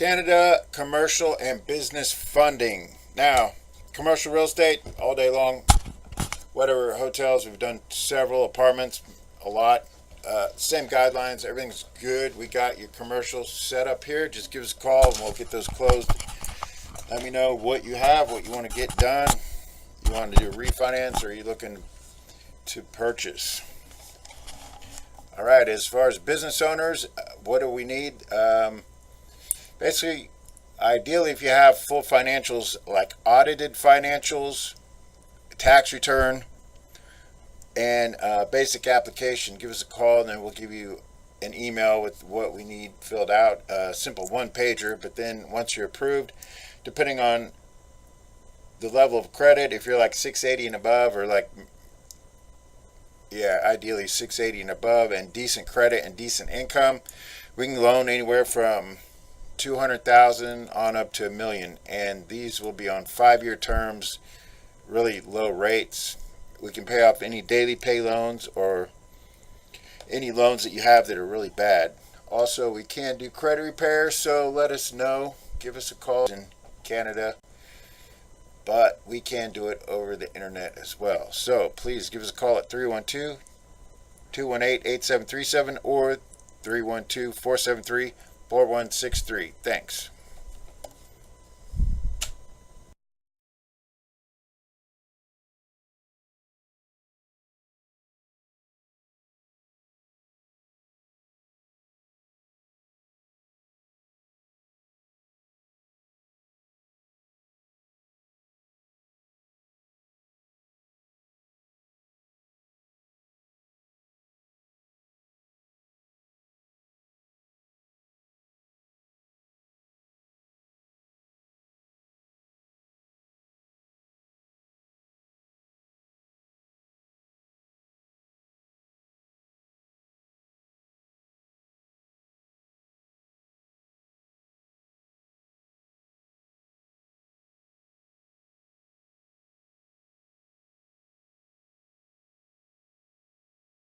Canada commercial and business funding. Now, commercial real estate all day long. Whatever hotels, we've done several apartments, a lot. Same guidelines, everything's good. We got your commercial set up here. Just give us a call and we'll get those closed. Let me know what you have, what you want to get done. You want to do a refinance, or are you looking to purchase? All right, as far as business owners, what do we need? Basically, ideally, if you have full financials, like audited financials, tax return, and basic application, give us a call and then we'll give you an email with what we need filled out. Simple one pager, but then once you're approved, depending on the level of credit, if you're like 680 and above, or like, yeah, ideally 680 and above, and decent credit and decent income, we can loan anywhere from 200,000 on up to $1 million, and these will be on 5-year terms, really low rates. We can pay off any daily pay loans or any loans that you have that are really bad. Also, we can do credit repair, so let us know. Give us a call in Canada, but we can do it over the internet as well. So please give us a call at 312-218-8737 or 312-473-4163. Thanks.